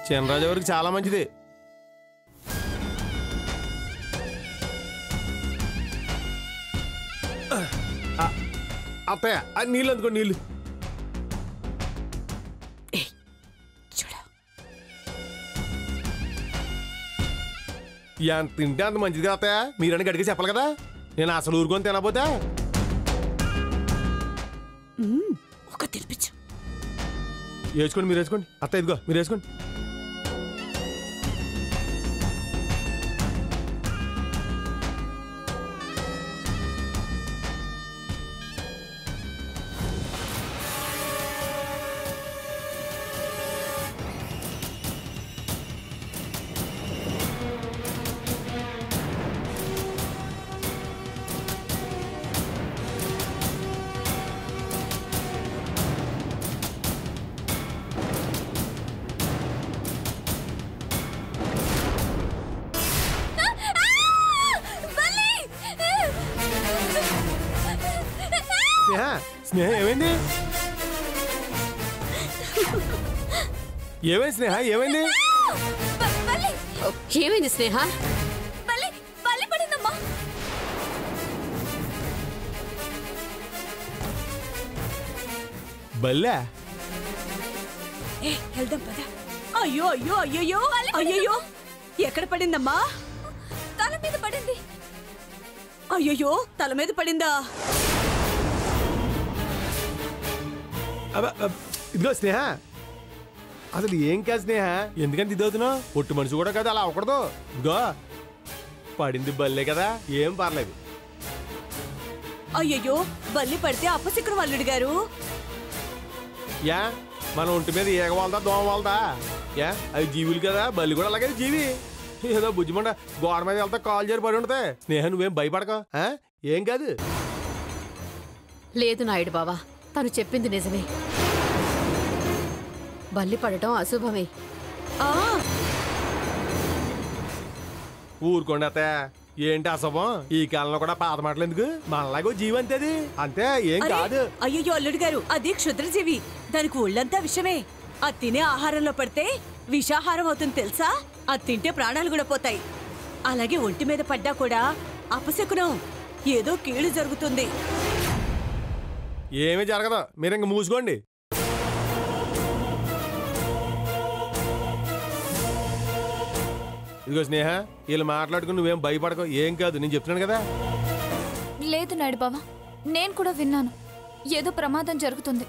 చినరాజు గారికి చాలా మంచిది. అత్తయ్య నీళ్ళు అందుకో, నీళ్ళు. ఎంత తింటే అంత మంచిది కదా అత్తయ్య. మీరని గడికి చెప్పాలి కదా, నేను అసలు ఊరుకొని తినకపోతే. ఒక తినిపించు. వేసుకోండి, మీరు వేసుకోండి. అత్తయ్య ఇదిగో మీరు వేసుకోండి. స్నేహ ఏమైంది? ఏమైంది స్నేహ? ఏమైంది? ఏమైంది స్నేహ? బల్లే వెళ్దాం పద. అయ్యో అయ్యో అయ్యో అయ్యో, ఎక్కడ పడిందమ్మా? తల మీద పడింది. అయ్యో తల మీద పడిందా? ఇదిగో స్నేహ, అసలు ఏం కాదు స్నేహ, ఎందుకంటే ఇది అవుతున్నావు? ఒట్టు మనిషి కూడా కదా, అలా అవ్వకూడదు. ఇదిగో పడింది బల్లే కదా, ఏం పర్లేదు. అయ్యయ్యో బల్లి పడితే అప్పశిఖరం అల్లుడు గారు. యా మన ఒంటి మీద ఈగ వాళ్ళదా దోమ వాళ్ళదా? యా అవి జీవులు కదా, బల్లి కూడా అలాగే జీవి. ఏదో బుజ్జిమంట గోడ మీద వెళ్తా కాల్ చేరి పడి ఉంటుంది. స్నేహ నువ్వేం భయపడక, ఏం కాదు. లేదు నాయుడు బావా, తను చెప్పింది నిజమే. బల్లి పడటం అశుభమే. ఊరుకోండి అత్తయ్య, ఏంటి అశుభం? ఈ కాలంలో కూడా పాత మాటలు ఎందుకు? మనలాగో జీవి అంతే, అది అంతే, ఏం కాదు. అయ్యో అల్లుడు గారు, అది క్షుద్రజీవి, దానికి ఒళ్ళంతా విషమే. అది తినే ఆహారంలో పడితే విషాహారం అవుతుంది తెలుసా? అది తింటే ప్రాణాలు కూడా పోతాయి. అలాగే ఒంటి మీద పడ్డా కూడా అపశకునం, ఏదో కీడు జరుగుతుంది. ఏమీ జరగదు, మీరు ఇంక మూసుకోండి. ఇదిగో స్నేహ, వీళ్ళు మాట్లాడుకుని నువ్వేం భయపడకు, ఏం కాదు, నేను చెప్తున్నాను కదా. లేదు నాయుడు బావా, నేను కూడా విన్నాను, ఏదో ప్రమాదం జరుగుతుంది.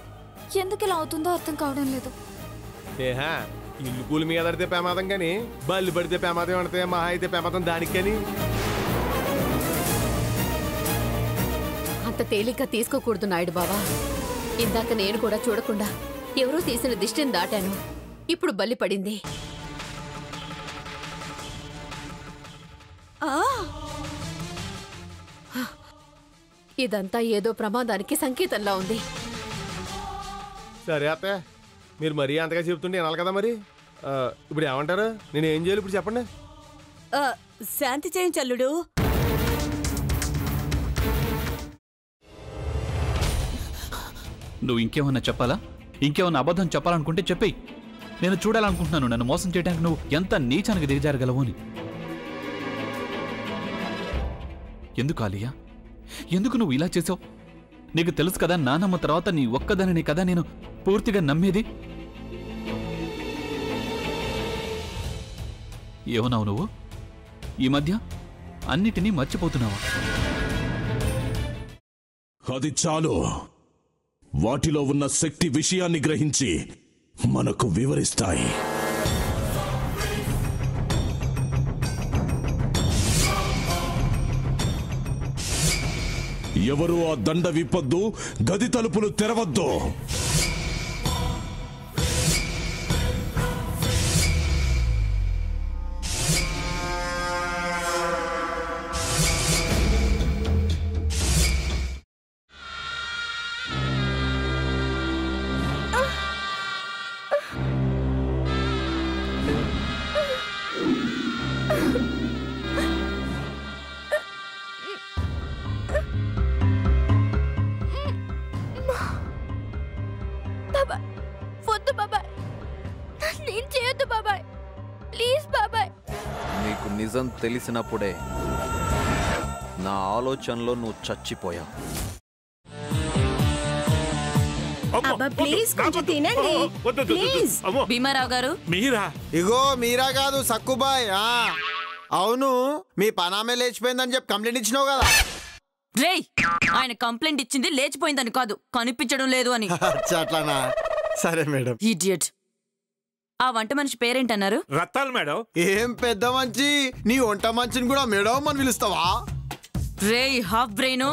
ఎందుకు ఇలా అవుతుందో అర్థం కావడం లేదు. స్నేహ, ఇల్లు కూలి మీద పడితే ప్రమాదం కానీ బల్లి పడితే ప్రమాదం పడితే మహా అయితే ప్రమాదం దానికి. కానీ అంత తేలిగ్గా తీసుకోకూడదు నాయుడు బావా. ఇందాక నేను కూడా చూడకుండా ఎవరో తీసిన దిష్టిని దాటాను, ఇప్పుడు బల్లి పడింది. ఇదంతా ఏదో ప్రమాదానికి సంకేతంలా ఉంది. సరే అత్తయ్య, మీరు మరీ అంతగా చెప్తుంటే వినాలి కదా. మరి ఇప్పుడు ఏమంటారు? నేను ఏం చేయాలి ఇప్పుడు చెప్పండి. శాంతి చేయించల్లుడు. నువ్వు ఇంకేమన్నా చెప్పాలా? ఇంకేమన్నా అబద్ధం చెప్పాలనుకుంటే చెప్పేయి. నేను చూడాలనుకుంటున్నాను నన్ను మోసం చేయడానికి నువ్వు ఎంత నీచానికి దిగజారగలవు అని. ఎందుకు ఆలియా, ఎందుకు నువ్వు ఇలా చేసావు? నీకు తెలుసు కదా, నానమ్మ తర్వాత నీ ఒక్కదానిని కదా నేను పూర్తిగా నమ్మేది. ఏమన్నావు నువ్వు? ఈ మధ్య అన్నిటినీ మర్చిపోతున్నావా? అది చాలు. వాటిలో ఉన్న శక్తి విషయాన్ని గ్రహించి మనకు వివరిస్తాయి. ఎవరు ఆ దండ విప్పొద్దు, గది తలుపులు తెరవద్దు. ఏం చేయొద్దు బాబాయ్, ప్లీజ్ బాబాయ్. నీకు నిజం తెలిసినప్పుడే నా ఆలోచనలో నువ్వు చచ్చిపోయావు. అబ్బా ప్లీజ్ కొంచెం తినండి ప్లీజ్. భీమారావు గారు, మీరా? ఇగో మీరా కాదు సక్కుబాయ్. అవును, మీ పనామే లేచిపోయిందని చెప్పి కంప్లైంట్ ఇచ్చినావు కదా. రేయ్, ఆయన కంప్లైంట్ ఇచ్చింది లేచిపోయిందని కాదు, కనిపించడం లేదు అని. అట్లానా? సరే మేడం. ఇడియట్. ఆ వంట మనిషి పేరేంటన్నారు? రత్తాలు మేడం. ఏం పెద్ద మంచి, నీ వంట మంచిని కూడా మేడం అని పిలుస్తావా? రేయ్ హాఫ్ బ్రెయిన్,